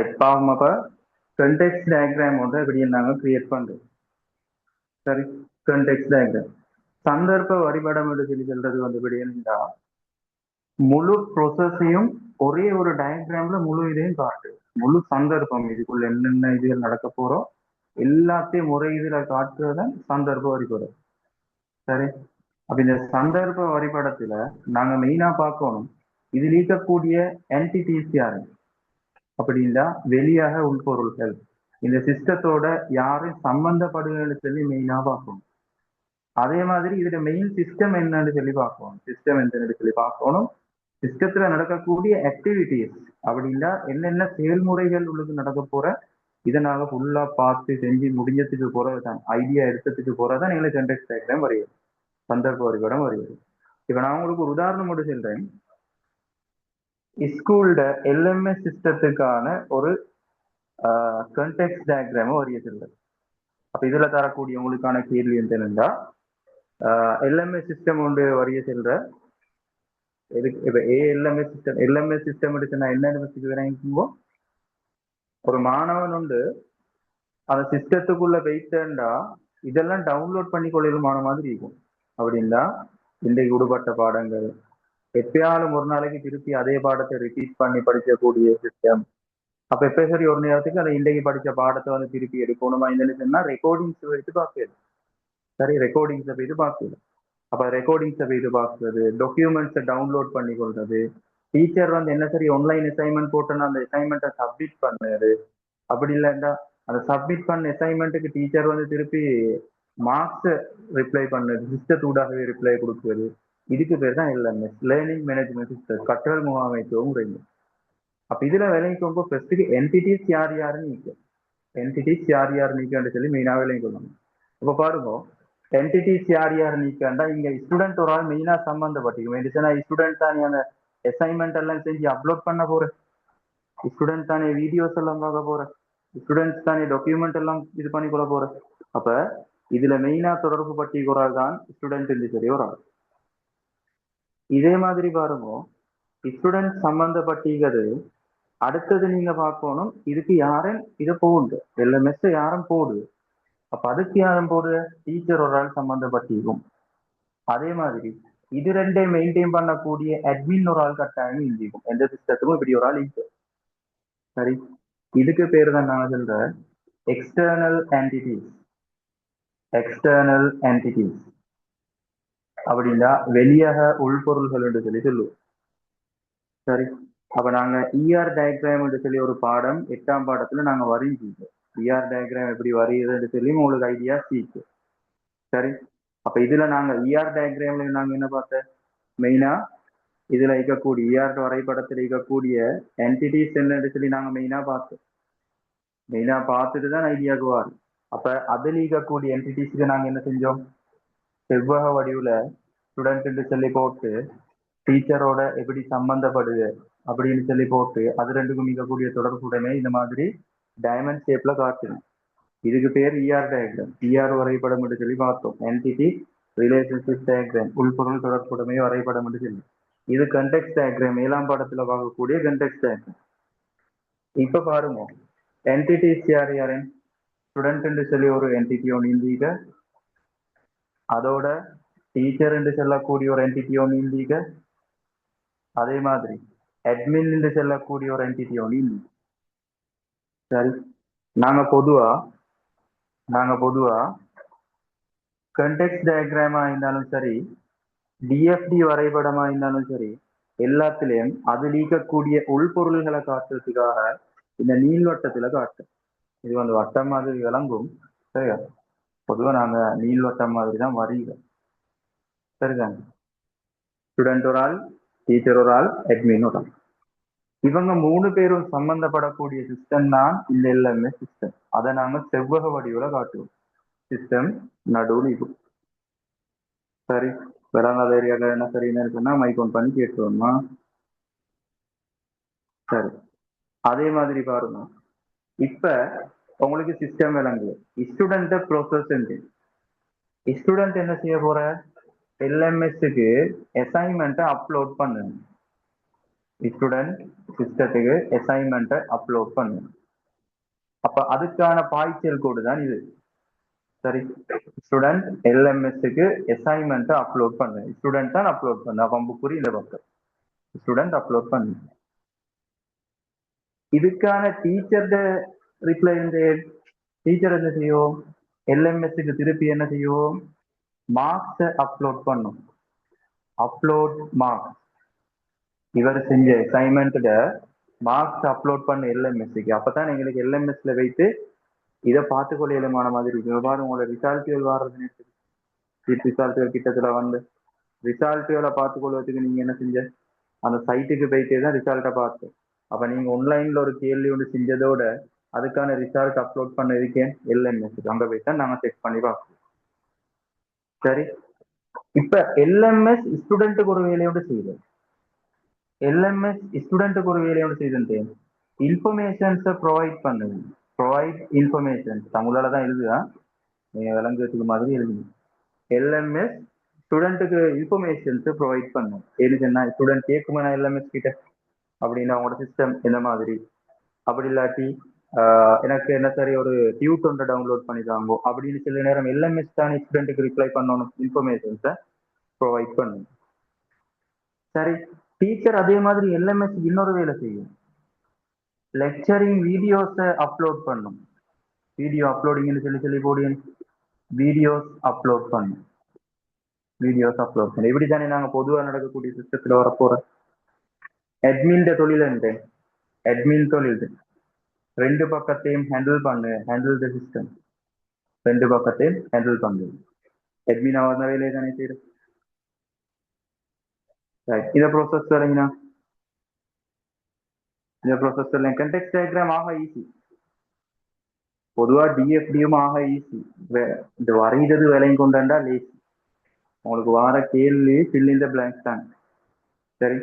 இப்போ அப்போ context diagram வந்து எப்படி நாங்கள் கிரியேட் பண்ணுறோம். சரி, கண்டெக்ஸ்ட் டயக்ராம் சந்தர்ப்ப வரைபடம் என்று சொல்லி சொல்றது வந்து எப்படி இருந்தா முழு ப்ரொசஸையும் ஒரே ஒரு டயக்ராம்ல முழு இதையும் காட்டு, முழு சந்தர்ப்பம் இதுக்குள்ள என்னென்ன இதுகள் நடக்க போறோம் எல்லாத்தையும் ஒரே இதுல காட்டுறதுதான் சந்தர்ப்ப வரைபடம். சரி, அப்ப இந்த சந்தர்ப்ப வரைபடத்துல நாங்க மெயினா பார்க்கணும் இதில் இருக்கக்கூடிய என்டிட்டிஸ் யாரு அப்படின்னா வெளியாக உள்பொருள்கள் இந்த சிஸ்டத்தோட யாரும் சம்பந்தப்படுகிறது சொல்லி மெயினா பார்க்கணும். அதே மாதிரி இதுல மெயின் சிஸ்டம் என்னன்னு சொல்லி பார்க்கணும், சிஸ்டம் என்னன்னு சொல்லி பார்க்கணும். சிஸ்டத்துல நடக்கக்கூடிய ஆக்டிவிட்டிஸ் அப்படின்னா என்னென்ன செயல்முறைகள் உள்ளது நடக்க போற இதை நாங்க ஃபுல்லா பார்த்து செஞ்சு முடிஞ்சதுக்கு போறதுதான், ஐடியா எடுத்ததுக்கு போறதான் எங்களுக்கு கண்டெக்ஸ்ட் டயக்ராம் வரையுது, சந்தர்ப்ப வரைபடம் வருகிறது. இப்ப நான் உங்களுக்கு ஒரு உதாரணம் மட்டும் சொல்றேன். ஸ்கூல்ல எல்எம்எஸ் சிஸ்டத்துக்கான ஒரு கண்டெக்ஸ்ட் டயக்ராம வரையதில்லை. அப்ப இதுல தரக்கூடிய உங்களுக்கான கேள்வி என்னன்னா எல்எம்எஸ் சிஸ்டம் ஒன்று வரைய செல்ற இப்ப எல்எம்எஸ் சிஸ்டம் எடுத்துனா என்னன்னு ஒரு மாணவன் உண்டு அந்த சிஸ்டத்துக்குள்ள போயிட்டா இதெல்லாம் டவுன்லோட் பண்ணி கொள்ளுமான மாதிரி இருக்கும். அப்படின்னா இன்றைக்கு விடுபட்ட பாடங்கள் எப்பயாலும் ஒரு நாளைக்கு திருப்பி அதே பாடத்தை ரிப்பீட் பண்ணி படிக்கக்கூடிய சிஸ்டம். அப்ப எப்ப சரி ஒரு நேரத்துக்கு அந்த இன்றைக்கு படிச்ச பாடத்தை வந்து திருப்பி எடுக்கணுமா இந்த ரெக்கார்டிங்ஸ் வைத்து பார்க்கல. சரி, ரெக்கார்டிங்ஸை போயிட்டு பார்க்கல. அப்ப ரெக்கார்டிங்ஸை போயிட்டு பார்க்கறது, டாக்குமெண்ட்ஸை டவுன்லோட் பண்ணி கொள்றது, டீச்சர் வந்து என்ன சரி ஆன்லைன் அசைன்மெண்ட் போட்டோன்னா அந்த அசைன்மெண்ட்டை சப்மிட் பண்ணது. அப்படி இல்லைன்னா அந்த சப்மிட் பண்ண அசைன்மெண்ட்டுக்கு டீச்சர் வந்து திருப்பி மார்க்ஸ் ரிப்ளை பண்ணது, சிஸ்டத்தூடாகவே ரிப்ளை கொடுக்குறது. இதுக்கு பேர் தான் எல்எம்எஸ், லேர்னிங் மேனேஜ்மெண்ட் சிஸ்டம், கற்றல் முகாமைத்துவம் முறைங்க. அப்ப இதுல விளைவிக்கும் ஃபர்ஸ்ட்டுக்கு என்டிட்டிஸ் யார் யாருன்னு நீக்கும், என்டிட்டிஸ் யார் யார் நீக்கன்னு சொல்லி மெயினா விளைவிக்கணும். இப்ப பாருங்க, என்டிட்டிஸ் யார் யார் நீக்கண்டா இங்க ஸ்டூடெண்ட் ஒரு ஆள் மெயினா சம்பந்தப்பட்டிருக்கும். ஸ்டூடெண்ட் தானே அந்த அசைன்மெண்ட் எல்லாம் செஞ்சு அப்லோட் பண்ண போறேன், ஸ்டூடெண்ட் தானே வீடியோஸ் எல்லாம் பார்க்க போறேன், ஸ்டூடெண்ட்ஸ் தானே டாக்குமெண்ட் எல்லாம் இது பண்ணி கொள்ள போறேன். அப்ப இதுல மெயினா தொடர்பு பட்டி ஒரு ஆள் தான் ஸ்டூடெண்ட் என்று சொல்லி ஒரு ஆள். இதே மாதிரி பாருங்க, ஸ்டூடெண்ட் சம்பந்தப்பட்டிருக்கிறது அடுத்தது நீங்க பார்க்கணும் இதுக்கு யாரும் இதை போகுது எல்எம்எஸ் யாரும் போடுது. அப்ப அதுக்கு யாரும் போடுது, டீச்சர் ஒரு ஆள் சம்பந்தப்பட்டிருக்கும். அதே மாதிரி இது ரெண்டே மெயின்டைன் பண்ணக்கூடிய அட்மின் ஒரு ஆள் கட்டாயம் இருக்கும், எந்த சிஸ்டத்துக்கும் இப்படி ஒரு ஆள் இருக்கு. சரி, இதுக்கு பேர் தான் நான் சொல்ற எக்ஸ்டர்னல் என்டிட்டிஸ். எக்ஸ்டர்னல் என்டிட்டிஸ் அப்படின்னா வெளியாக உள்பொருள்கள் என்று சொல்லி சொல்லுவோம். சரி, அப்ப நாங்க இஆர் டயக்ராம் என்று சொல்லி ஒரு பாடம் 8ஆம் பாடத்துல நாங்க வரைஞ்சிருக்கோம். இஆர் டயக்ராம் எப்படி வரையுதுன்னு சொல்லி உங்களுக்கு ஐடியா சீக்கு. சரி, அப்ப இதுல நாங்க இஆர் டயக்ராம்ல நாங்க என்ன பார்த்தோம், மெயினா இதுல இருக்கக்கூடிய இஆர் வரைபடத்தில் இருக்கக்கூடிய என்டிட்டிஸ் என்னன்னு சொல்லி நாங்க மெயினா பார்த்தோம். மெயினா பார்த்துட்டு தான் ஐடியாவுக்கு வரும். அப்ப அதில் இருக்கக்கூடிய என்டிட்டிஸ்க்கு நாங்க என்ன செஞ்சோம், செவ்வக வடிவுல ஸ்டூடெண்ட் சொல்லி போட்டு டீச்சரோட எப்படி சம்பந்தப்படுது அப்படின்னு சொல்லி போட்டு அது ரெண்டுக்கும் இருக்கக்கூடிய தொடர்புடனே இந்த மாதிரி டைமண்ட் ஷேப்ல காட்டணும். இதுக்கு பேர் இஆர் டயக்ராம். இஆர் வரைபடம் என்று சொல்லி பார்த்தோம். என்டிட்டி ரிலேஷன்ஷிப் டயக்ராம், உள்பொருள் தொடர்புடைமை வரைபடம் என்று சொல்லி. இது கண்டெக்ஸ்ட் டயக்ராம், 7ஆம் பாடத்துல பார்க்கக்கூடிய கண்டெக்ஸ்ட் டயக்ராம். இப்ப பாருங்க, என்டிட்டிஸ் யார் யாரு, ஸ்டூடெண்ட் சொல்லி ஒரு என்டிட்டி ஒன்று இந்தீங்க, அதோட டீச்சர் என்று சொல்லக்கூடிய ஒரு என்டிட்டி ஒன்று இந்தீங்க, அதே மாதிரி அட்மின் என்று சொல்லக்கூடிய ஒரு என்டிட்டி ஒன்று இந்தீங்க. சரி, நாங்க பொதுவா கண்டெக்ஸ்ட் டயக்ராமா இருந்தாலும் சரி, டிஎஃப்டி வரைபடமா இருந்தாலும் சரி, எல்லாத்திலையும் அது நீக்கக்கூடிய உள்பொருள்களை காட்டுறதுக்காக இந்த நீள்வட்டத்துல காட்டும். இது வந்து வட்டம் மாதிரி விளங்கும். சரியா, பொதுவா நாங்க நீள்வட்டம் மாதிரி தான் வரைகிறோம். சரிதாங்க, ஸ்டூடெண்ட் ஒரு ஆள், டீச்சர் ஒரு ஆள், அட்மின் ஒரு ஆள், இவங்க 3 பேரும் சம்பந்தப்படக்கூடிய சிஸ்டம் தான் இந்த எல்எம்எஸ் சிஸ்டம். அதை நாங்க செவ்வக வடிவுல காட்டுவோம். சிஸ்டம் நடுவில் இருக்கும். சரி, வேறாங்க ஏரியால என்ன சரின்னு இருக்குன்னா மைக் ஆன் பண்ணி கேட்டுருவோம்மா. சரி, அதே மாதிரி பாருங்க, இப்ப உங்களுக்கு சிஸ்டம் விளங்கு, ஸ்டூடெண்ட் ப்ரோசஸ் ஸ்டூடெண்ட் என்ன செய்ய போற, எல்எம்எஸ்க்கு அசைன்மெண்ட்டை அப்லோட் பண்ணுங்க. ஸ்டூடெண்ட் சிஸ்டத்துக்கு அசைன்மெண்ட்டை அப்லோட் பண்ணும். அப்ப அதுக்கான பாய்ச்சல் கோடு தான் இது. சரி, ஸ்டூடெண்ட் எல்எம்எஸ்க்கு அசைன்மெண்ட்டை அப்லோட் பண்ணு. ஸ்டூடெண்ட் தான் அப்லோட் பண்ணு. அப்ப புரிய இந்த பக்கம் ஸ்டூடெண்ட் அப்லோட் பண்ணு. இதுக்கான டீச்சர்ட ரிப்ளை இந்த டீச்சர் என்ன செய்யும்? எல்எம்எஸ்க்கு திருப்பி என்ன செய்யும்? மார்க்ஸை அப்லோட் பண்ணும். Upload marks. இவர் செஞ்ச அசைன்மெண்ட்டோட மார்க்ஸ் அப்லோட் பண்ண எல்எம்எஸ்க்கு. அப்பதான் எங்களுக்கு எல்எம்எஸ்ல வைத்து இதை பார்த்துக்கொள்ளையிலுமான மாதிரி இருக்கு. பாரு உங்களோட ரிசல்ட்டுகள் வர்றது ரிசல்ட்டுகள் கிட்டத்துல வந்து ரிசல்ட்டுகளை பார்த்துக்கொள்வதற்கு நீங்க என்ன செஞ்ச? அந்த சைட்டுக்கு போயிட்டே தான் ரிசல்ட்டை பார்த்து. அப்ப நீங்க ஆன்லைன்ல ஒரு கேள்வி ஒன்று செஞ்சதோட அதுக்கான ரிசல்ட் அப்லோட் பண்ண இருக்கேன் எல்எம்எஸ்க்கு. அங்க போய் தான் நாங்க செக் பண்ணி பார்ப்போம். சரி, இப்ப எல்எம்எஸ் ஸ்டூடெண்ட்டுக்கு ஒரு வேலையோட செய்யுது. எல்எம்எஸ் ஸ்டூடெண்ட்டுக்கு ஒரு வேலையோட செய்து இன்ஃபர்மேஷன்ஸை ப்ரொவைட் பண்ணுது. ப்ரொவைட் இன்ஃபர்மேஷன் தமிழால தான் எழுதுதான், நீங்க விளங்குறதுக்கு மாதிரி எழுதுங்க. எல்எம்எஸ் ஸ்டூடெண்ட்டுக்கு இன்ஃபர்மேஷன்ஸை ப்ரொவைட் பண்ணும். எழுதுன்னா ஸ்டூடெண்ட் கேட்குமா எல்எம்எஸ் கிட்ட அப்படின்னா அவங்களோட சிஸ்டம் என்ன மாதிரி, அப்படி இல்லாட்டி எனக்கு என்ன சரி ஒரு டியூட் ஒன்றை டவுன்லோட் பண்ணி தாங்கோ அப்படின்னு சில நேரம் எல்எம்எஸ் தான் ஸ்டூடெண்ட்டுக்கு ரிப்ளை பண்ணணும், இன்ஃபர்மேஷன்ஸை ப்ரொவைட் பண்ணணும். சரி, டீச்சர் அதே மாதிரி எல்எம்எஸ் இன்னொரு வேலை செய்யும். லெக்சரிங் வீடியோஸை அப்லோட் பண்ணும். வீடியோ அப்லோடிங்னு சொல்லி போடுங்க. வீடியோஸ் அப்லோட் பண்ணும். வீடியோஸ் அப்லோட் பண்ணும். இப்படி தானே நாங்கள் பொதுவாக நடக்கக்கூடிய சிஸ்டத்தில் வரப்போற அட்மின் தொழில் என்று அட்மின் தொழில் ரெண்டு பக்கத்தையும் ஹேண்டில் பண்ணு. Handle the system. ரெண்டு பக்கத்தையும் ஹேண்டில் பண்ணு. அட்மின் அவர் வேலையை தானே செய்யுது. இதை ப்ரோசஸ் வரீங்கன்னா இந்த ப்ரொசஸர்ல கண்டெக்ஸ்ட் டயக்ராம் ஆக ஈஸி. பொதுவாக டிஎஃப்டியும் ஆக ஈஸி. இந்த வரைகிறது விலையும் கொண்டாண்டா லேசி. உங்களுக்கு வார கேள்வி ஃபில் இன் த பிளாங்க்ஸ் தான். சரி,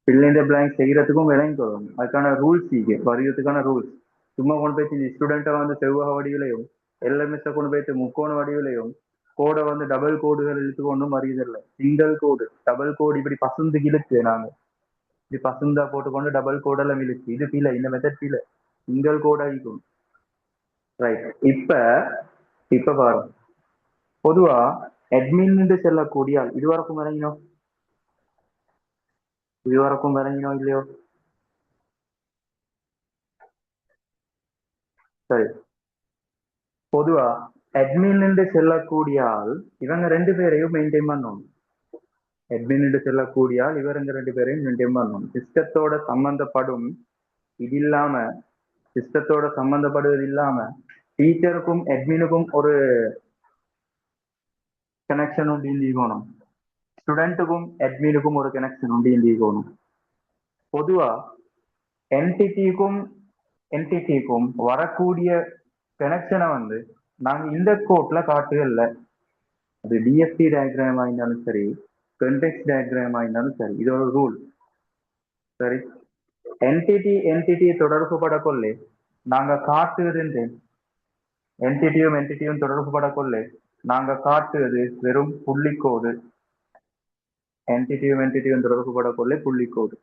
ஃபில் இன் த பிளாங்க் செய்யறதுக்கும் விலையும் தொடரும். அதுக்கான ரூல்ஸ் இங்கே வரைகிறதுக்கான ரூல்ஸ். சும்மா கொண்டு போயிட்டு இந்த ஸ்டூடெண்ட்டை வந்து செவ்வக வடிவிலையும் எல்எம்எஸ்ஸை கொண்டு போயிட்டு முக்கோண வடிவிலையும் கோடை வந்து டபுள் கோடுகள் இழுத்து ஒன்றும் வரையதில்லை. சிங்கிள் கோடு டபுள் கோடு இப்படி பசுந்து இழுத்து நாங்க இது பசுந்தா போட்டுக்கொண்டு டபுள் கோடெல்லாம் இழுத்து இது பிள்ளை. இந்த மெத்தட் பிள்ளை. சிங்கிள் கோட் ஆகிக்கும். ரைட், இப்ப பாரு பொதுவா அட்மின் செல்லக்கூடிய இதுவரைக்கும் விளங்கினோம். இதுவரைக்கும் விளங்கினோம் இல்லையோ? சரி, பொதுவா அட்மின் செல்லக்கூடிய ஆள் இவங்க ரெண்டு பேரையும் மெயின்டைன் பண்ணணும். அட்மின் செல்லக்கூடிய ஆள் இவங்க ரெண்டு பேரையும் மெயின்டைன் பண்ணணும். சிஸ்டத்தோட சம்பந்தப்படும் இது இல்லாம சிஸ்டத்தோட சம்பந்தப்படுவது இல்லாம டீச்சருக்கும் அட்மினுக்கும் ஒரு கனெக்ஷன் உண்டு இருக்கணும். ஸ்டூடெண்ட்டுக்கும் அட்மினுக்கும் ஒரு கனெக்ஷன் உண்டு இருக்கணும். பொதுவா என்டிட்டிக்கும் வரக்கூடிய கனெக்ஷனை வந்து நாங்க இந்த கோட்ல காட்டுகள்ல அது டிஎஃப்டி டயக்ராம் ஆயிருந்தாலும் சரி, கண்டெக்ஸ்ட் டயக்ராம் ஆயிருந்தாலும் சரி, இது ஒரு ரூல். சரி, என்டிட்டி தொடர்பு படக்கொள்ளே நாங்க காட்டுவது என்டிட்டியும் தொடர்பு படக்கொள்ளே நாங்க காட்டுவது வெறும் புள்ளிக்கோடு. என்டிட்டியும் தொடர்பு படக்கொள்ளே புள்ளிக்கோடு.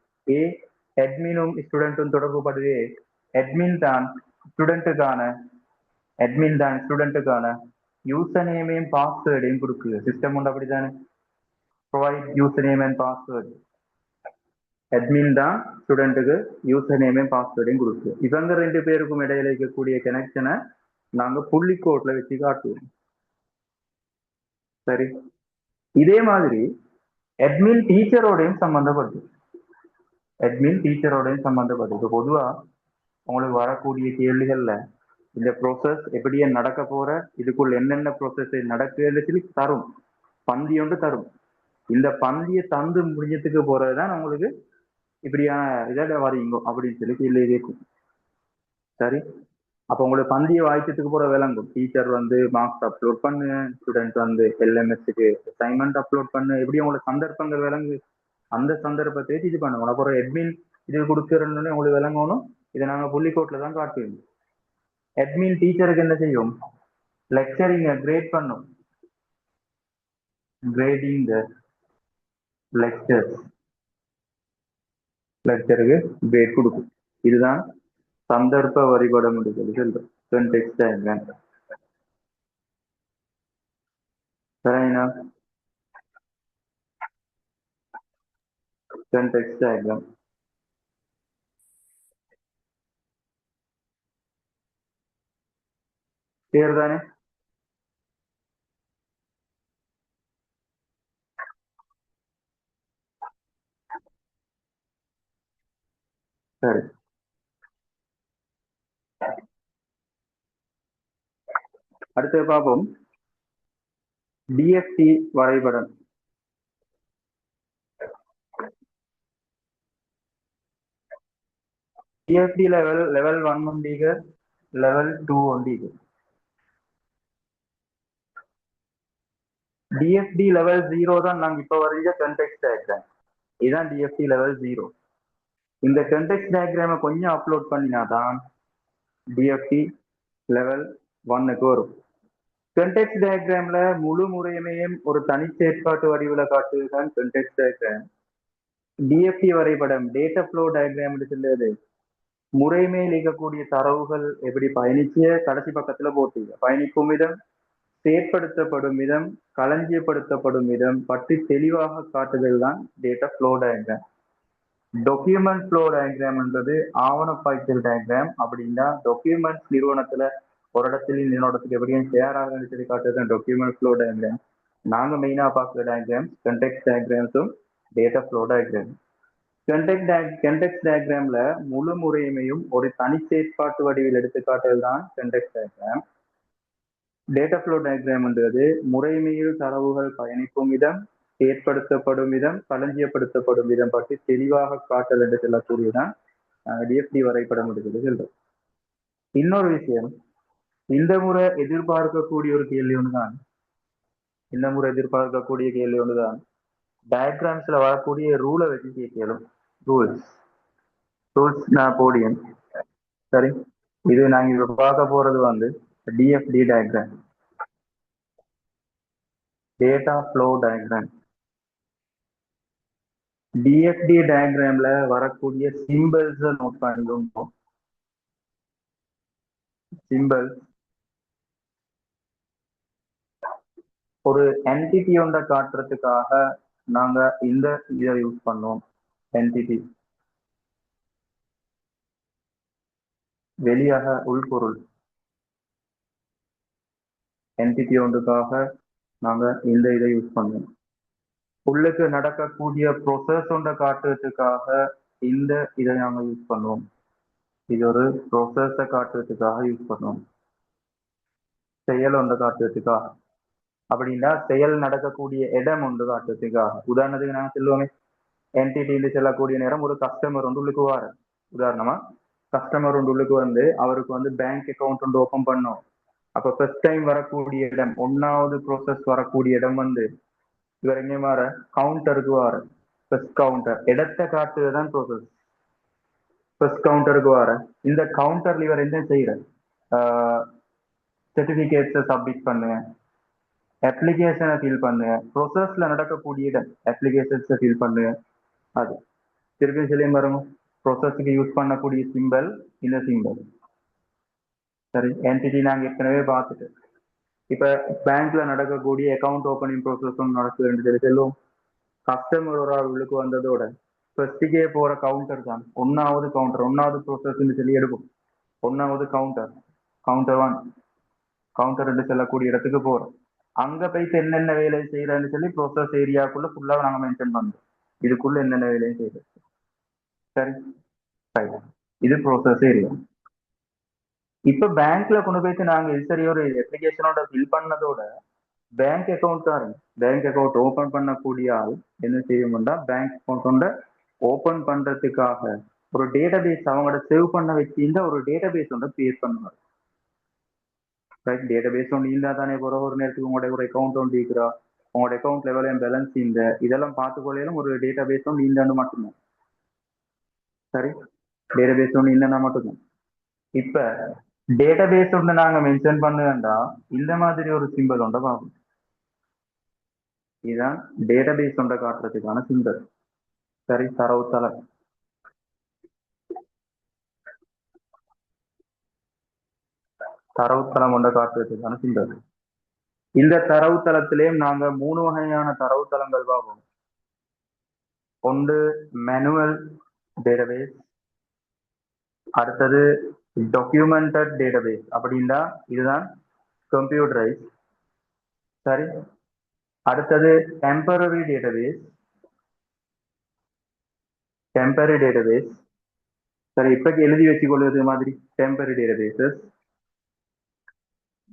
அட்மினும் ஸ்டூடெண்ட்டும் தொடர்பு படுவே அட்மின் தான் ஸ்டூடெண்ட்டுக்கான யூசர் நேமையும் பாஸ்வேர்டையும் கொடுக்குது. சிஸ்டம் உண்டு அப்படித்தானே. Provide user name and password. Admin தான் ஸ்டூடெண்ட்டுக்கு யூசர் நேமையும் பாஸ்வேர்டையும் கொடுக்குது. இவங்க ரெண்டு பேருக்கும் இடையில இருக்கக்கூடிய கனெக்ஷனை நாங்க புள்ளிக்கோட்ல வச்சு காட்டுவோம். சரி, இதே மாதிரி அட்மின் டீச்சரோடையும் சம்பந்தப்படுது. பொதுவா உங்களுக்கு வரக்கூடிய கேள்விகள்ல இந்த ப்ரோசஸ் எப்படியே நடக்க போற, இதுக்குள்ள என்னென்ன ப்ரோசஸ் நடக்குதுன்னு சொல்லி தரும். பந்தி ஒன்று தரும். இந்த பந்தியை தந்து முடிஞ்சதுக்கு போறதுதான் உங்களுக்கு இப்படியான இதை வரீங்க அப்படின்னு சொல்லி கேள்வி கேட்கும். சரி, அப்ப உங்களுக்கு பந்தியை வாய்ச்சத்துக்கு போற விளங்கும். டீச்சர் வந்து மார்க்ஸ் அப்லோட் பண்ணு, ஸ்டூடெண்ட் வந்து எல்எம்எஸ்க்கு அசைன்மெண்ட் அப்லோட் பண்ணு, எப்படி உங்களுக்கு சந்தர்ப்பங்கள் விளங்கு. அந்த சந்தர்ப்பத்தை இது பண்ணுவோம். அப்புறம் அட்மின் இது கொடுக்குறோன்னு உங்களுக்கு விளங்கணும். இதை நாங்க புள்ளிக்கோட்ல தான் காட்டுவோம். அட்மின் டீச்சருக்கு என்ன செய்யும்? லெக்சரிங்க கிரேட் பண்ணும். கிரேடிங் த லெக்சர்ஸ். லெக்சருக்கு கிரேட் கொடுக்கும். இதுதான் சந்தர்ப்ப வரைபடம் என்று சொல்லி சொல்றோம். context diagram. சரிங்களா? context diagram. கிளியர் தானே? சரி, அடுத்து பார்ப்போம் டிஎஃப்டி வரைபடம். டிஎஃப்டி லெவல் 1 உண்டீங்க, லெவல் 2 உண்டீங்க. டிஎஃப்டி லெவல் 0 தான் நாங்க இப்ப வரைஞ்ச கண்டெக்ஸ்ட் டயக்ராம். இதுதான் டிஎஃப்டி லெவல் 0. இந்த கண்டெக்ஸ்ட் டயக்ராம கொஞ்சம் அப்லோட் பண்ணினாதான் டிஎஃப்டி லெவல் 1க்கு வரும். கண்டெக்ஸ்ட் டயக்ராம்ல முழு முறைமையும் ஒரு தனி செயற்பாட்டு வடிவில் காட்டுவதுதான் கண்டெக்ஸ்ட் டயக்ராம். டிஎஃப்டி வரைபடம் டேட்டா ஃப்ளோ டயக்ராம் சொல்லுது. முறைமையில் இயக்கக்கூடிய தரவுகள் எப்படி பயணிச்சு கடைசி பக்கத்துல போட்டு பயணிக்கும் விதம், செயற்படுத்தப்படும் விதம், களஞ்சியப்படுத்தப்படும் விதம் பற்றி தெளிவாக காட்டுதல் தான் data flow diagram. Document flow diagram என்பது ஆவணப்பாய்ச்சல் டயக்ராம். அப்படின்னா டாக்குமெண்ட் நிறுவனத்துல ஒரு இடத்துல இன்னொரு இடத்துக்கு எப்படியும் ஷேர் ஆகுதுன்னு சொல்லி காட்டுறது டாக்குமெண்ட் ஃப்ளோ டயக்ராம். நாங்க மெயினா பார்க்குற டயக்ராம் கண்டெக்ஸ்ட் டயக்ராம்ஸும் டேட்டா ஃப்ளோ டயக்ராம். கண்டெக்ஸ்ட் டயக்ராம்ல முழு முறையுமையும் ஒரு தனி செயற்பாட்டு வடிவில் எடுத்து காட்டுவது தான் context diagram. Data flow diagram என்றது முறைமையில் தரவுகள் பயணிக்கும் விதம், ஏற்படுத்தப்படும் விதம், களஞ்சியப்படுத்தப்படும் விதம் பற்றி தெளிவாக காட்டல் என்று சொல்லக்கூடியதான் டிஎஃப்டி வரைபடம் எடுக்கிறது சொல்றது. இன்னொரு விஷயம், இந்த முறை எதிர்பார்க்கக்கூடிய ஒரு கேள்வி ஒன்றுதான், இந்த முறை எதிர்பார்க்கக்கூடிய கேள்வி ஒன்றுதான் டயக்ராம்ஸ்ல வரக்கூடிய ரூலை வச்சு கேட்கலும். ரூல்ஸ் நான் போடியன். சரி, இது நாங்க இப்ப பார்க்க போறது வந்து DFD diagram, data flow diagram. DFD டயக்ராம்ல வரக்கூடிய சிம்பிள்ஸ் நோட் பண்ணிக்கணும். சிம்பிள் ஒரு என்டிட்டி ஒன்றை காட்டுறதுக்காக நாங்க இந்த இதை யூஸ் பண்ணோம். என்டிட்டி வெளியாக உள்பொருள். என்டிட்டி ஒன்றுக்காக நாங்க இந்த இதை யூஸ் பண்ணுவோம். உள்ளுக்கு நடக்கக்கூடிய ப்ரொசஸ் ஒன்றை காட்டுறதுக்காக இந்த இதை நாங்க யூஸ் பண்ணுவோம். இது ஒரு ப்ரொசஸை காட்டுறதுக்காக யூஸ் பண்ணுவோம். செயல் ஒன்றை காட்டுறதுக்காக, அப்படின்னா செயல் நடக்கக்கூடிய இடம் ஒன்று காட்டுறதுக்காக. உதாரணத்துக்கு நாங்க சொல்லுவோமே, என்டிடி செல்லக்கூடிய நேரம் ஒரு கஸ்டமர் வந்து உள்ளுக்கு வார. உதாரணமா கஸ்டமர் ஒன்று உள்ளுக்கு வந்து அவருக்கு வந்து பேங்க் அக்கௌண்ட் ஒன்று ஓபன் பண்ணும். அப்ப ஃபர்ஸ்ட் டைம் வரக்கூடிய இடம், 1வது ப்ரோசஸ் வரக்கூடிய இடம் வந்து இவர் எங்கே மாற கவுண்டருக்கு வார. ஃபர்ஸ்ட் கவுண்டர் இடத்தை காட்டுவதுதான் ப்ரோசஸ். ஃபர்ஸ்ட் கவுண்டருக்கு வார. இந்த கவுண்டர்ல இவர் என்ன செய்யற, சர்டிபிகேட்ஸை சப்மிட் பண்ணுங்க, அப்ளிகேஷனை ஃபில் பண்ணுங்க. ப்ரோசஸ்ல நடக்கக்கூடிய இடம் அப்ளிகேஷன்ஸை ஃபில் பண்ணுங்க. அது திருப்பி சொல்லியும் பாருங்க, ப்ரோசஸுக்கு யூஸ் பண்ணக்கூடிய சிம்பிள் இந்த சிம்பிள். சரி, என்டிட்டி நாங்க ஏற்கனவே பார்த்துட்டு, இப்ப பேங்க்ல நடக்கக்கூடிய அக்கௌண்ட் ஓப்பனிங் ப்ரோசஸ் நடக்குதுன்னு சொல்லி சொல்லுவோம். கஸ்டமர் ஒரு ஆள் உள்ளுக்கு வந்ததோட ஃபர்ஸ்டுக்கே போற கவுண்டர் தான் 1வது கவுண்டர். 1வது ப்ரோசஸ் சொல்லி எடுக்கும். 1வது கவுண்டர், கவுண்டர் 1, கவுண்டர் 2 செல்லக்கூடிய இடத்துக்கு போறோம். அங்க போயிட்டு என்னென்ன வேலை செய்யறன்னு சொல்லி ப்ரோசஸ் ஏரியாக்குள்ள ஃபுல்லா நாங்க மென்ஷன் பண்றோம். இதுக்குள்ள என்னென்ன வேலையும் செய்யறது. சரி, இது ப்ரோசஸ் ஏரியா. இப்ப பேங்க்ல கொண்டு போயிட்டு நாங்க சரி ஒரு அப்ளிகேஷனோட ஃபில் பண்ணதோட பேங்க் அக்கௌண்ட் தான் பேங்க் அக்கௌண்ட் ஓபன் பண்ணக்கூடிய ஆள் என்ன செய்யணும்னா பேங்க் அக்கௌண்ட் ஓபன் பண்றதுக்காக ஒரு டேட்டாபேஸ் அவங்களோட சேவ் பண்ண வச்சிருந்தா ஒரு டேட்டாபேஸ் ஒன்று கிரியேட் பண்ணுவாங்க. ரைட், டேட்டாபேஸ் ஒன்று இருந்தா தானே போற ஒரு நேரத்துக்கு உங்களோட ஒரு அக்கௌண்ட் ஒன்று இருக்கிறா, உங்களோட அக்கௌண்ட் லெவல் பேலன்ஸ் இந்த இதெல்லாம் பார்த்துக்கொள்ளையிலும் ஒரு டேட்டாபேஸ் ஒன்று இருந்தாண்டு மட்டும்தான். சரி, டேட்டாபேஸ் ஒன்று இல்லைன்னா மட்டும்தான். இப்ப டேட்டாபேஸ் ஒன்று நாங்க மென்ஷன் பண்ணுவேண்டா இந்த மாதிரி ஒரு சிம்பிள் ஒன்றை பார்ப்போம். இதுதான் டேட்டாபேஸ் ஒன்றை காட்டுறதுக்கான சிம்பிள். சரி, தரவுத்தளம். தரவுத்தளம் ஒன்றை காட்டுறதுக்கான சிம்பல். இந்த தரவுத்தளத்திலேயும் நாங்க 3 வகையான தரவுத்தளங்கள் பார்ப்போம். ஒன்று மேனுவல் டேட்டாபேஸ், அடுத்தது டாக்குமெண்டட் டேட்டாபேஸ். அப்படின்னா இதுதான் கம்ப்யூட்டரைஸ். சரி, அடுத்தது டெம்பரரி டேட்டாபேஸ். சரி, இப்ப எழுதி வச்சுக்கொள்வது மாதிரி டெம்பரரி டேட்டாபேசஸ்.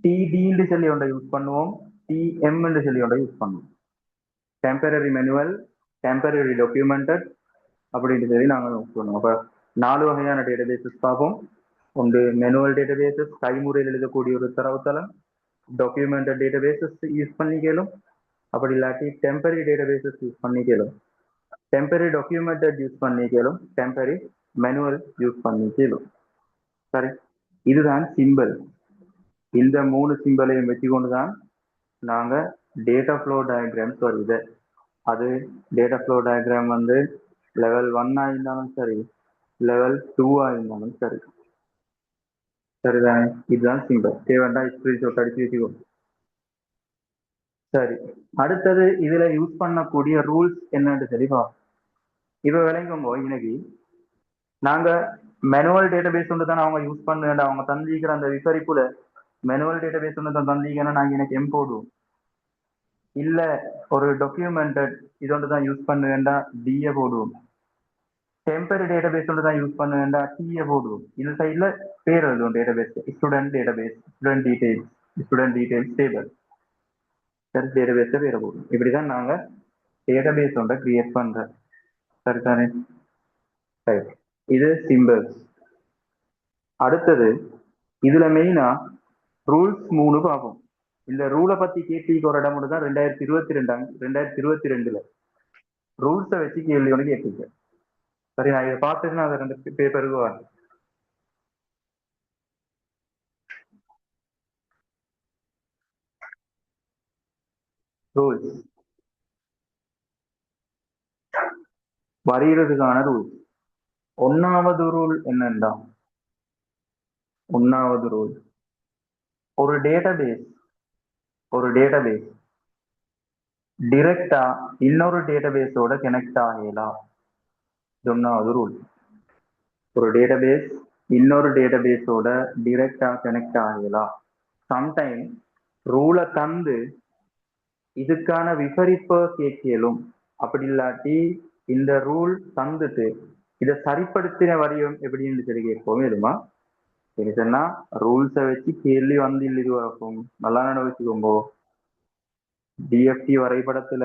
டிடின்னு சொல்லி ஒன்றை யூஸ் பண்ணுவோம், டிஎம்ன்னு சொல்லி ஒன்றை யூஸ் பண்ணுவோம். டெம்பரரி மேனுவல், டெம்பரரி டாக்குமெண்டட் அப்படின்னு சொல்லி நாங்கள் யூஸ் பண்ணுவோம். அப்போ 4 வகையான டேட்டாபேசஸ் பார்ப்போம். ஒன்று மேனுவல் டேட்டாபேசஸ், கைமுறையில் எழுதக்கூடிய ஒரு தரவுத்தளம். டாக்குமெண்டட் டேட்டாபேசஸ் யூஸ் பண்ணிக்கலும், அப்படி இல்லாட்டி டெம்பரரி டேட்டாபேசஸ் யூஸ் பண்ணிக்கலும். டெம்பரரி டாக்குமெண்டட் யூஸ் பண்ணிக்கலும், டெம்பரரி மேனுவல் யூஸ் பண்ணிக்கலும். சரி, இதுதான் சிம்பிள். இந்த 3 சிம்பிளையும் வச்சுக்கொண்டு தான் நாங்கள் டேட்டா ஃப்ளோ டயக்ராம்ஸ் வருது. அது டேட்டா ஃப்ளோ டயக்ராம் வந்து லெவல் 1 இருந்தாலும் சரி, லெவல் 2 இருந்தாலும் சரி. சரிதானே? இதுதான் சிம்பிள். தேவைண்டா ஸ்கிரீன்ஷாட் அடிச்சு வச்சுக்கோ. சரி, அடுத்தது இதுல யூஸ் பண்ணக்கூடிய ரூல்ஸ் என்னன்னு சொல்லி பார்ப்போம். இப்போ விளங்கும்போ இன்னைக்கு நாங்க மேனுவல் டேட்டாபேஸ் ஒன்று தான் அவங்க யூஸ் பண்ண அவங்க தந்திக்கிற அந்த விசாரிப்புல மேனுவல் டேட்டாபேஸ் ஒன்று தான் தந்திக்கன்னா நாங்கள் எனக்கு எம் போடுவோம். இல்ல ஒரு டாக்குமெண்டட் இது ஒன்று தான் யூஸ் பண்ண வேண்டாம், டிஏ போடுவோம். டெம்பரரி டேட்டாபேஸ் ஒன்று தான் யூஸ் பண்ண வேண்டாம், டிஏ போடுவோம். இந்த சைட்ல பேர் எழுதுவோம், database student database, student details table. Database பேரை போடுவோம். இப்படிதான் நாங்க டேட்டாபேஸ் ஒன்றை கிரியேட் பண்றோம். சரிதானே? இது சிம்பிள்ஸ். அடுத்தது இதுல மெயினா ரூல்ஸ் 3 பார்ப்போம். இந்த ரூலை பத்தி கேள்விக்கு ஒரு இடம் தான் 2022 ரூல்ஸை வச்சு கேள்வி ஒன்று கேட்டிருக்க. சரி, நான் இதை பார்த்துட்டு நான் 2 பேப்பருக்கு வரேன். ரூல்ஸ் வரைகிறதுக்கான ரூல்ஸ். 1வது ரூல் என்னன்னா, 1வது ரூல் ஒரு டேட்டாபேஸ் டிரெக்டா இன்னொரு டேட்டாபேஸோட கனெக்ட் ஆகலாம். 1வது ரூல். ஒரு டேட்டாபேஸ் இன்னொரு டேட்டாபேஸோட டிரெக்டா கனெக்ட் ஆகலாம். சம்டைம் ரூலை தந்து இதுக்கான விபரிப்ப கேட்கலும். அப்படி இல்லாட்டி இந்த ரூல் தந்துட்டு இதை சரிப்படுத்தின வரையும் எப்படின்னு சொல்லி கேட்போம். எதுமா சொன்னா ரூல்ஸை வச்சு கேள்வி வந்து இது வரக்கும். நல்லா நினைச்சுக்கோங்க, டிஎஃப்டி வரைபடத்துல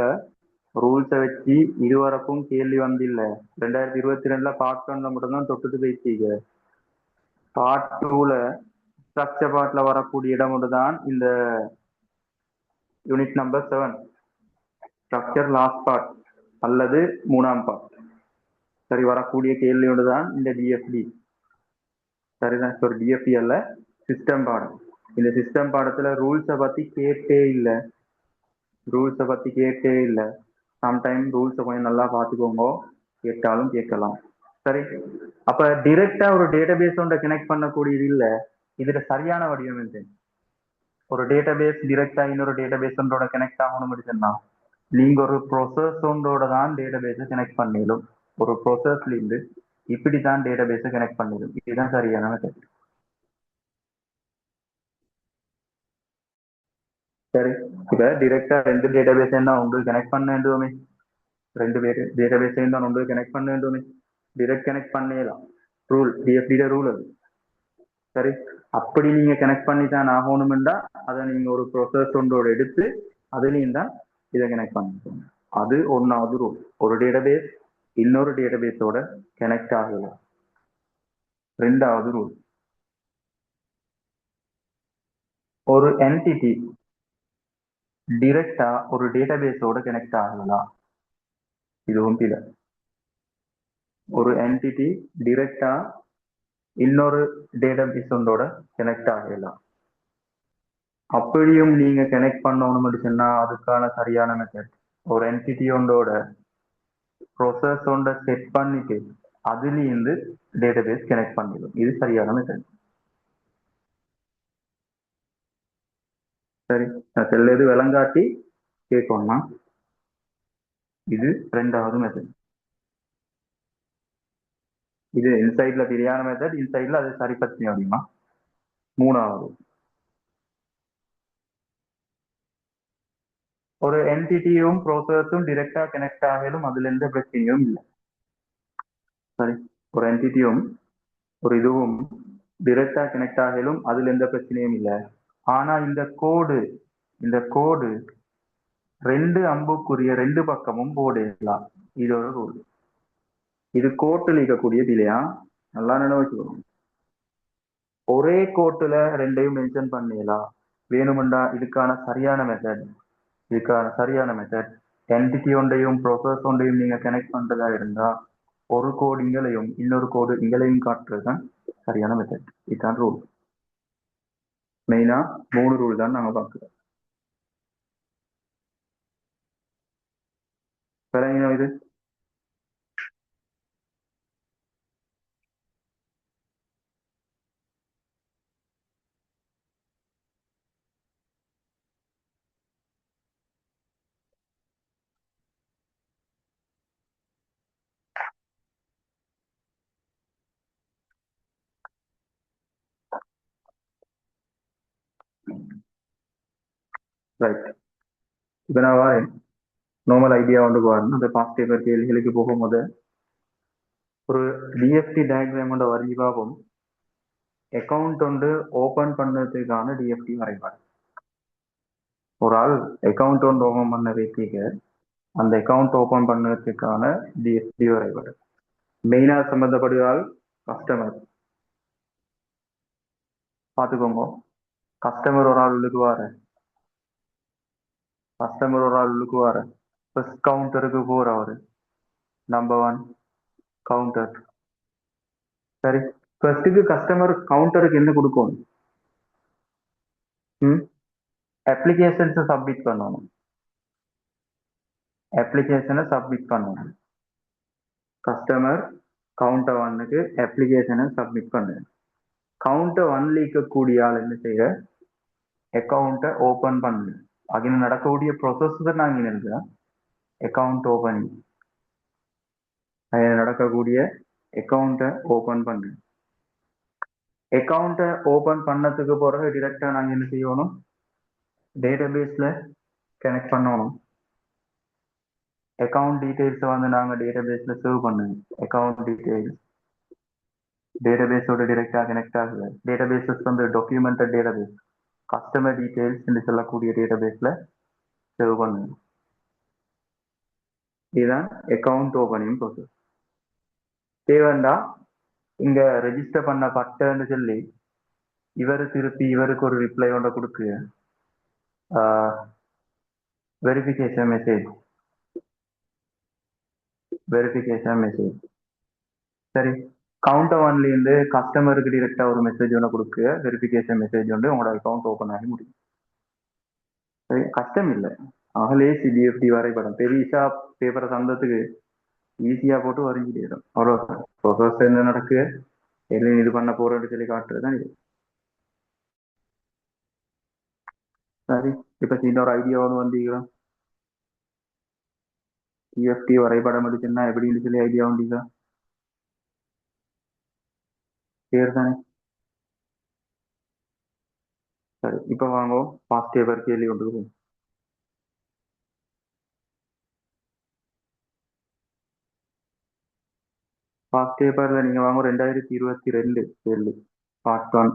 ரூல்ஸை வச்சு இதுவரைக்கும் கேள்வி வந்து இல்ல. 2022 பார்ட் 1 மட்டும்தான் தொட்டுட்டு பேசிக்க. பார்ட் 2ல ஸ்ட்ரக்சர் பார்ட்ல வரக்கூடிய இடம் மட்டும்தான் இந்த unit number 7 structure last part அல்லது 3ஆம் பார்ட். சரி, வரக்கூடிய கேள்வியோடு தான் இந்த டிஎஃப்டி. சரிதான், ஒரு டிஎஃப்டி அல்ல, சிஸ்டம் பாடம். இந்த சிஸ்டம் பாடத்துல ரூல்ஸை பத்தி கேட்டே இல்லை. சம்டைம் ரூல்ஸை கொஞ்சம் நல்லா பார்த்துக்கோங்க, கேட்டாலும் கேட்கலாம். சரி, அப்ப டிரெக்டா ஒரு டேட்டாபேஸ் ஒன்றை கனெக்ட் பண்ணக்கூடியது இல்லை. இதுல சரியான வடிவம் என்ன? ஒரு டேட்டாபேஸ் டிரெக்டா இன்னொரு டேட்டாபேஸ் ஒன்றோட கனெக்ட் ஆகணும் அப்படின்னா நீங்க ஒரு ப்ரொசஸ் ஒன்றோட தான் டேட்டாபேஸை கனெக்ட் பண்ணிடும். ஒரு ப்ரொசஸ்ல இருந்து இப்படித்தான் டேட்டாபேஸை கனெக்ட் பண்ணிடும். இதுதான் சரியான மெத்தட். சரி, இப்ப டிரெக்டா 2 டேட்டாபேஸ் என்ன உங்களுக்கு கனெக்ட் பண்ண வேண்டுமே, 2 டேட்டாபேஸ் தான் உங்களுக்கு கனெக்ட் பண்ண வேண்டுமே. டிரெக்ட் கனெக்ட் பண்ணலாம், ரூல் டிஎஃப்டி ரூல் அது. சரி, அப்படி நீங்க கனெக்ட் பண்ணி தான் ஆகணும்டா அதை நீங்க ஒரு ப்ரொசஸ் ஒன்றோட எடுத்து அதுலயும் தான் இதை கனெக்ட் பண்ணிக்கோங்க. அது 1வது ரூல். ஒரு டேட்டாபேஸ் இன்னொரு டேட்டாபேஸோட கனெக்ட் ஆகலாம். 2வது ரூல், ஒரு என்டிட்டி டிரெக்டா ஒரு டேட்டாபேஸோட கனெக்ட் ஆகலாம். இதுவும் பிழை. ஒரு என்டிட்டி டிரெக்டா இன்னொரு டேட்டாபேஸ் ஒன்றோட கனெக்ட் ஆகலாம். அப்படியும் நீங்க கனெக்ட் பண்ணணும்னு சொன்னா அதுக்கான சரியான மெத்தட் ஒரு என்டிட்டி ஒன்றோட ப்ரொசஸ் ஒன்றை செட் பண்ணிட்டு அதுலேருந்து டேட்டாபேஸ் கனெக்ட் பண்ணிடும். இது சரியான மெத்தட். சரி, நான் செல்லது விளங்காட்டி கேட்கணும்னா இது ரெண்டாவது மெத்தட். இது இன்சைட்ல தெரியாத மெத்தட், இன்சைட்ல அது சரிப்படுத்தி அப்படிமா. மூணாவது, ஒரு என்டிட்டியும் ப்ரோசஸும் டிரெக்டா கனெக்ட் ஆகலும் அதுல எந்த பிரச்சனையும் இல்லை. சரி, ஒரு என்டிட்டியும் ஒரு இதுவும் டிரெக்டா கனெக்ட் ஆகலும் அதுல எந்த பிரச்சனையும் இல்லை. ஆனா இந்த கோடு ரெண்டு அம்புக்குரிய ரெண்டு பக்கமும் போடலாம். இது ஒரு ரூல். இது கோட்டில் இருக்கக்கூடிய இல்லையா, நல்லா நினைவு வச்சுக்கணும். ஒரே கோட்டுல ரெண்டையும் மென்ஷன் பண்ணலாம். வேணுமெண்டா இதுக்கான சரியான மெத்தட் என்டிட்டி ஒன்றையும் ப்ரோசஸ் ஒன்றையும் நீங்க கனெக்ட் பண்றதா இருந்தா ஒரு கோடு இங்களையும் இன்னொரு கோடு இங்களையும் காட்டுறதுதான் சரியான மெத்தட். இதுதான் ரூல். மெயினா 3 ரூல் தான் நாங்க பார்க்கிறோம். இது ரைட். இப்ப நான் வரேன் நார்மல் ஐடியா வந்து வரணும். அந்த பாஸ்ட் பேப்பர் கேள்விகளுக்கு போகும்போது ஒரு டிஎஃப்டி டயக்ராமோட வரைவாகும் அக்கௌண்ட் வந்து ஓபன் பண்ணதுக்கான டிஎஃப்டி வரைபாடு. ஒரு ஆள் அக்கௌண்ட் ஒன்று ஓபன் பண்ண வைக்க அந்த அக்கௌண்ட் ஓபன் பண்ணதுக்கான டிஎஃப்டி வரைபாடு. மெயினா சம்பந்தப்படுவால் கஸ்டமர். பார்த்துக்கோங்க, கஸ்டமர் ஒரு ஆள் உள்ளுக்குவாரு. ஃபர்ஸ்ட் கவுண்டருக்கு போறவர் நம்பர் 1 கவுண்டர். சரி, ஃபர்ஸ்ட்டுக்கு கஸ்டமர் கவுண்டருக்கு என்ன கொடுக்கணும்? அப்ளிகேஷன்ஸை சப்மிட் பண்ணணும். கஸ்டமர் கவுண்டர் 1க்கு அப்ளிகேஷனை சப்மிட் பண்ணுங்க. கவுண்டர் 1ல இருக்கக்கூடிய ஆள் என்ன செய்ய, அக்கௌண்ட்டை ஓபன் பண்ணுங்க. அங்கே நடக்கக்கூடிய ப்ரொசஸ் தான் நாங்கள் நினைக்கிறோம். அக்கௌண்ட் ஓபனிங் நடக்கக்கூடிய அக்கௌண்ட்டை ஓபன் பண்ணுங்க. அக்கௌண்ட்டை ஓபன் பண்ணதுக்கு பிறகு டிரெக்டா நாங்கள் என்ன செய்யணும், டேட்டாபேஸ்ல கனெக்ட் பண்ணணும். அக்கௌண்ட் டீடைல்ஸை வந்து நாங்கள் டேட்டாபேஸ்ல சேவ் பண்ணுங்க. அக்கௌண்ட் டீடைல்ஸ் டேட்டாபேஸோட டிரெக்டா கனெக்ட் ஆகுது. டேட்டாபேஸஸ் வந்து டாக்குமெண்டட் டேட்டாபேஸ், கஸ்டமர் டீடைல்ஸ் என்று சொல்லக்கூடிய டேட்டாபேஸ்ல சேவ் பண்ணுங்க. இதுதான் அக்கௌண்ட் ஓபனிங் ப்ரோசஸ். தேவைண்டா இங்க ரெஜிஸ்டர் பண்ண பட்டன்னு சொல்லி திருப்பி இவருக்கு ஒரு ரிப்ளை ஒன்று கொடுக்கு, வெரிஃபிகேஷன் மெசேஜ். சரி, கவுண்டர் 1ல இருந்து கஸ்டமருக்கு டிரெக்டா ஒரு மெசேஜ் ஒன்று கொடுக்கு, வெரிஃபிகேஷன் மெசேஜ் வந்து உங்களோட அக்கௌண்ட் ஓபன் ஆகி முடியும். சரி, கஷ்டம் இல்லை. ஆகலே சிடிஎஃப்டி வரைபடம் பெரிசா பேப்பரை தந்ததுக்கு ஈஸியா போட்டு வரைஞ்சிடும். அவ்வளோ ப்ரொசஸ் என்ன நடக்கு, எல்லாம் இது பண்ண போறேன்னு சொல்லி காட்டுறதுதான் இது. சரி, இப்ப இன்னொரு ஐடியாவோடு வந்தீங்களா? டிஎஃப்டி வரைபடம் எடுத்துன்னா எப்படின்னு சொல்லி ஐடியா வந்தீங்களா? பேர் தானே. சரி, இப்ப வாங்க பாஸ்ட் பேப்பர் கேள்வி கொண்டு. பாஸ்ட் பேப்பர்ல நீங்க வாங்க 2022 கேள்வி பார்ட் 1.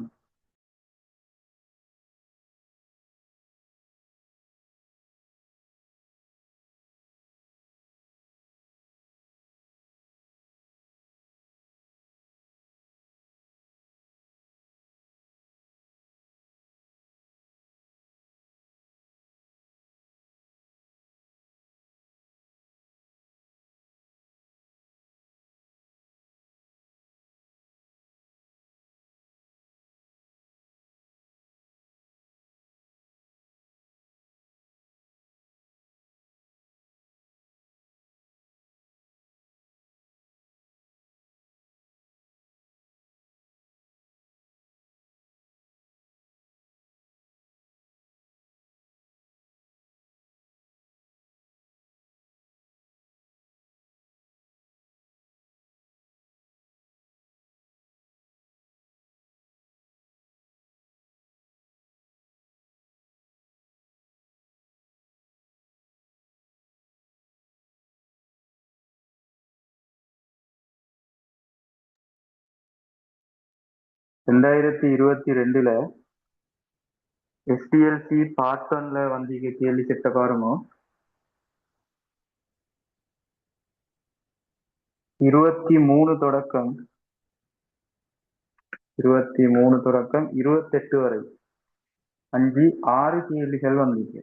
2022ல SDLC பார்ட் 1ல வந்தீங்க கேள்வி செட்ட பாருங்க. 23 தொடக்கம் 28 வரை 6 கேள்விகள் வந்தீங்க.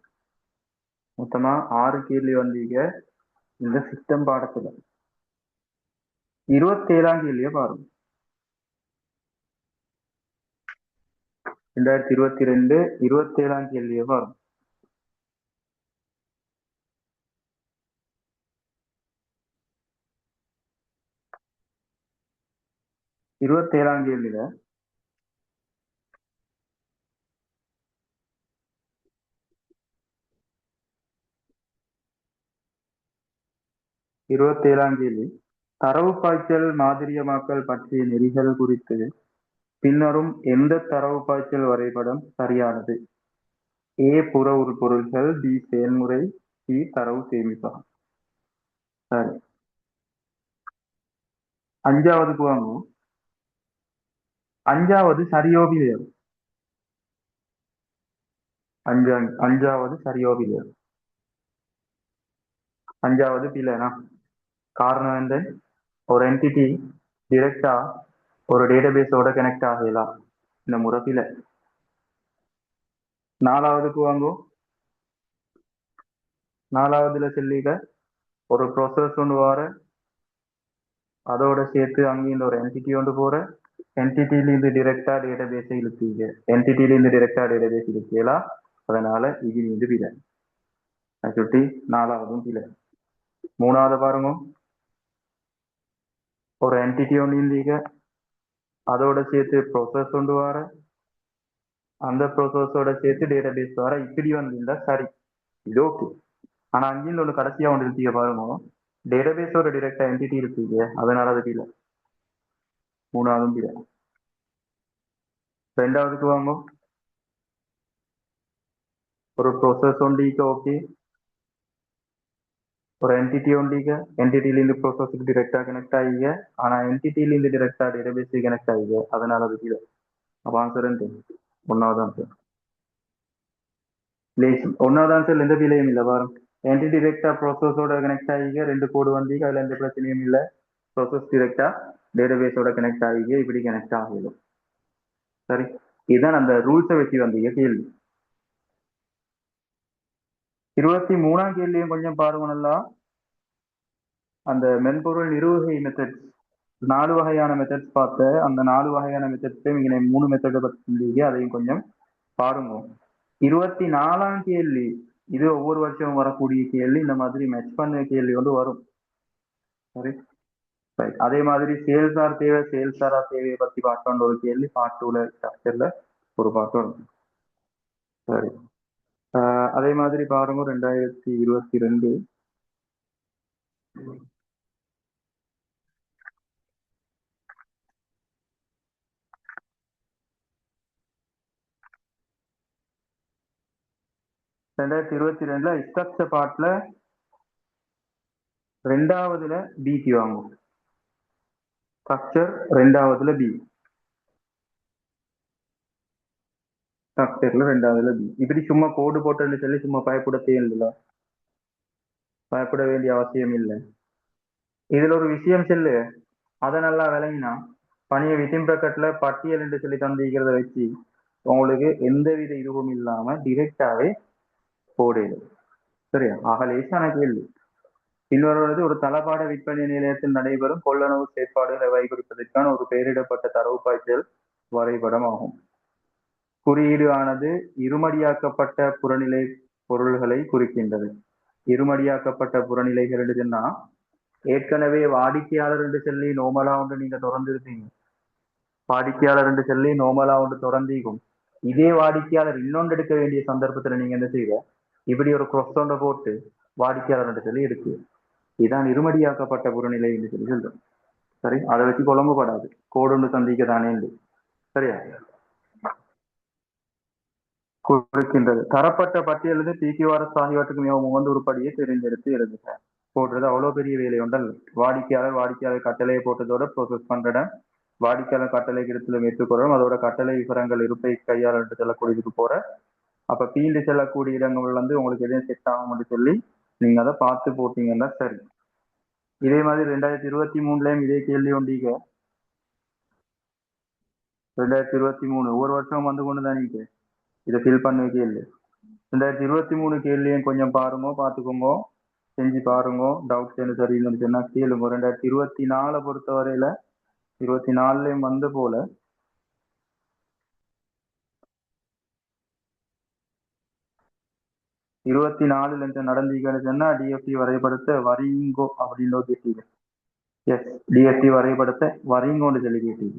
மொத்தமா 6 கேள்வி வந்தீங்க இந்த சிஸ்டம் பாடத்துல. 27ஆம் கேள்வியை பாருங்க. 2022 27ஆம் கேள்வியை பாருங்க. இருபத்தேழாம் கேள்வியில கேள்வி தரவு பாய்ச்சல் மாதிரியமாக்கல் பற்றிய நெறிகள் குறித்து பின்னரும் எந்த தரவு பாய்ச்சல் வரைபடம் சரியானது? ஏ புற உருப்பொருள்கள், பி செயல்முறை, சி தரவு சேமிப்பகம். சரி, 5வதுக்கு வாங்குவோம். 5வது சரியோ பிழையோ? 5வது சரியோ பிழையோ? 5வது பிழைனா காரணம் வந்து ஒரு என்டிட்டி டிரெக்டா ஒரு டேட்டாபேஸோட கனெக்ட் ஆகலாம். இந்த முறை பிழை. 4வதுக்கு வாங்குவோம். 4வதுல சொல்லிக்க ஒரு ப்ராசஸ் ஒன்று வர அதோட சேர்த்து அங்கேயும் ஒரு என்டிட்டி ஒன்று போற என்டிட்டியிலிருந்து டிரெக்டா டேட்டாபேஸை இழுத்தீங்க. என்டிட்டியிலிருந்து டிரெக்டா டேட்டாபேஸ் இழுக்கலாம். அதனால இது வந்து பிழை. சுட்டி 4வதும் பிழை. 3வது பாருங்க, ஒரு என்டிட்டி ஒன்று இருந்தீங்க அதோட சேர்த்து ப்ராசஸ் கொண்டு வர அந்த ப்ராசஸோட சேர்த்து டேட்டாபேஸ் வர இப்படி வந்திருந்தா சரி, இது ஓகே. ஆனா அங்கிருந்து ஒன்று கடைசியா ஒன்று இருக்கீங்க பாருங்க, டேட்டாபேஸோட டிரெக்டா என்டிட்டி இருக்கீங்க, அதனால அது பிழை. 3வதும் பிழை. 2வதுக்கு வாங்க, ஒரு ப்ராசஸ் ஒண்டிக்க ஓகே, ஒரு என்டிட்டி ஒண்டிக்க என்டிட்டியிலிருந்து ப்ராசஸுக்கு டிரெக்டா கனெக்ட் ஆகிங்க, ஆனா என்டிட்டியிலிருந்து டிரெக்டா டேட்டாபேஸுக்கு கனெக்ட் ஆகிங்க, அதனால அது பிழை. அப்போ ஆன்சர் 1வது ஆன்சர். 1வது ஆன்சர்ல எந்த பிழையும் இல்லை பாருங்க. என்டிட்டி டிரெக்டா ப்ராசஸோட கனெக்ட் ஆகிங்க, 2 கோடு வந்தீங்க, அதுல எந்த பிரச்சனையும் இல்லை. ப்ராசஸ் டிரெக்டா டேட்டாபேஸோட கனெக்ட் ஆகிங்க, இப்படி கனெக்ட் ஆகிடும். சரி, இதுதான் அந்த ரூல்ஸை வச்சு வந்தீங்க கேள்வி. 23ஆம் கேள்வியும் கொஞ்சம் பாருங்க நல்லா. அந்த மென்பொருள் நிறுவுகை மெத்தட்ஸ் 4 வகையான மெத்தட்ஸ் பார்த்து அந்த 4 வகையான மெத்தட்ஸையும் இங்கே 3 மெத்தடை பற்றி அதையும் கொஞ்சம் பாருங்க. 24ஆம் கேள்வி இது ஒவ்வொரு வருஷமும் வரக்கூடிய கேள்வி. இந்த மாதிரி மேட்ச் பண்ண கேள்வி வந்து வரும். சரி, அதே மாதிரி செயல்சார் தேவை செயல்சாரா தேவையை பத்தி பார்த்தோன்ற ஒரு கேள்வி பார்ட் 2ல ஸ்ட்ரக்சர்ல ஒரு பார்ட் வரும். சரி, அதே மாதிரி பாருங்க 2022 2022ல ஸ்ட்ரக்சர் பார்ட்ல 2வதுல பிக்கு வாங்கும். ஸ்ட்ரக்சர் 2வதுல பி, ஸ்ட்ரக்சர்ல 2வதுல பி. இப்படி சும்மா கோடு போட்டுன்னு சொல்லி சும்மா பயப்பட தேவையில்லை, பயப்பட வேண்டிய அவசியம் இல்லை. இதுல ஒரு விஷயம் சொல்லு, அதை நல்லா விளங்கினா பணிய வித்தின் பிரக்கெட்ல பட்டியல் என்று சொல்லி தந்திக்கிறத வச்சு உங்களுக்கு எந்தவித இதுவும் இல்லாம டிரெக்டாவே போடுது. சரியா? ஆக லேசான கேள்வி. இன்னொரு ஒரு தளபாட விற்பனை நிலையத்தில் நடைபெறும் கொள்ளளவு செயற்பாடுகளை வைகுறிப்பதற்கான ஒரு பெயரிடப்பட்ட தரவு பாய்ச்சல் வரைபடம் ஆகும். குறியீடு ஆனது இருமடியாக்கப்பட்ட புறநிலை பொருள்களை குறிக்கின்றது. இருமடியாக்கப்பட்ட புறநிலைகள் எழுதுன்னா ஏற்கனவே வாடிக்கையாளர் என்று சொல்லி நோமலா ஒன்று நீங்க தொடர்ந்து இருப்பீங்க. வாடிக்கையாளர் என்று சொல்லி நோமலா ஒன்று தொடர்ந்தீகும். இதே வாடிக்கையாளர் இன்னொன்று எடுக்க வேண்டிய சந்தர்ப்பத்துல நீங்க என்ன செய்வ, இப்படி ஒரு கொஸ்டோண்ட போட்டு வாடிக்கையாளர் என்று சொல்லி எடுக்கு. இதான் இருமடியாக்கப்பட்ட புறநிலை என்று சொல்லி சொல்றோம். சரி, அதை வச்சு குழம்புபடாது, கோடு ஒன்று சந்திக்க தானே. சரியா? குறிக்கின்றது. தரப்பட்ட பட்டியலிருந்து PQRS ஆகியவற்றுக்கு மிகவும் உகந்த உருப்படியை தேர்ந்தெடுத்து எழுதுக. போடுறது அவ்வளவு பெரிய வேலை ஒன்றல்ல. வாடிக்கையாளர் கட்டளையை போட்டதோட ப்ரோசஸ் பண்ற வாடிக்கையாளர் கட்டளை இடத்துல ஏற்றுக்கொள்ளும் அதோட கட்டளை விவரங்கள் இருப்பை கையாள செல்லக்கூடியதுக்கு போற அப்ப ஃபீல்டு செல்லக்கூடிய இடங்கள் வந்து உங்களுக்கு எதுவும் செட் ஆகும்னு சொல்லி நீங்க அதை பார்த்து போட்டீங்கன்னா சரி. இதே மாதிரி 2023லயும் இதே கேள்வி ஒண்டிக்க 2023 ஒவ்வொரு வருஷம் வந்து கொண்டு தான் நீங்க இதை ஃபில் பண்ண கேள்வி 2023 கேள்வியும் கொஞ்சம் பாருங்க பார்த்துக்கோங்க செஞ்சு பாருங்க டவுட்ஸ் என்ன சரின்னு சொன்னா கேளுங்க 2024 பொறுத்தவரையில 24லயும் வந்து போல 24 நடந்தீங்கன்னு சொன்னா டிஎஃப்டி வரைபடத்தை வரீங்கோ அப்படின்னு கேட்டீங்க. எஸ், டிஎஃப்டி வரைபடத்தை வரீங்கோன்னு சொல்லி கேட்டீங்க.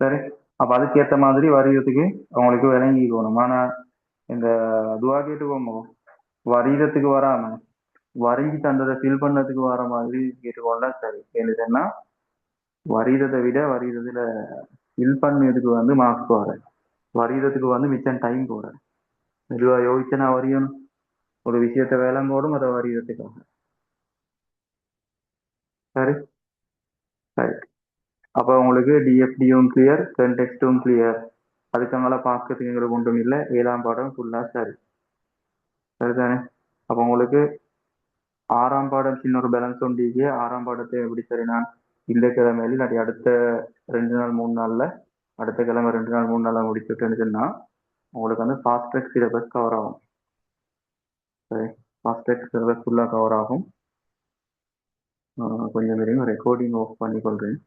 சரி, அப்ப அதுக்கேற்ற மாதிரி வரைகிறதுக்கு அவங்களுக்கு விளங்கிக்கணும். ஆனா இந்த துவா கேட்டுக்கோங்க வரைகிறதுக்கு வராம வரைஞ்சி தந்ததை ஃபில் பண்ணதுக்கு வர மாதிரி கேட்டுக்கோண்டா சரி. என்னதுன்னா வரைகிறதை விட வரைகிறதுல ஃபில் பண்ணதுக்கு வந்து மார்க்ஸ் போற வரைகிறதுக்கு வந்து மிச்சம் டைம் போற மெதுவா யோசிச்சு நான் வரையணும் ஒரு விஷயத்த வேளங்கோடும் அதை வரைகிறதுக்காக. சரி சரி, அப்போ உங்களுக்கு டிஎஃப்டியும் கிளியர் டெக்ஸ்டும் கிளியர் அதுக்கு மேலே பார்க்கறதுக்கு ஒன்றும் இல்லை 7ஆம் பாடம் ஃபுல்லாக சரி சரிதானே. அப்போ உங்களுக்கு 6ஆம் பாடம் சின்ன ஒரு பேலன்ஸ் ஒன்றிக்கு 6ஆம் பாடத்தை எப்படி சரி நான் இந்த கிழமையில இல்லாட்டி அடுத்த 2 நாள் 3 நாள்ல அடுத்த கிழமை 2 நாள் 3 நாள்ல முடிச்சுட்டேன்னு சொன்னா உங்களுக்கு வந்து ஃபாஸ்ட் ட்ராக் சிலபஸ் கவர் ஆகும். சரி, ஃபாஸ்ட் ட்ராக் சிலபஸ் ஃபுல்லாக கவர் ஆகும். கொஞ்சம் வரையும் ரெக்கார்டிங் ஆஃப் பண்ணி கொள்றேன்.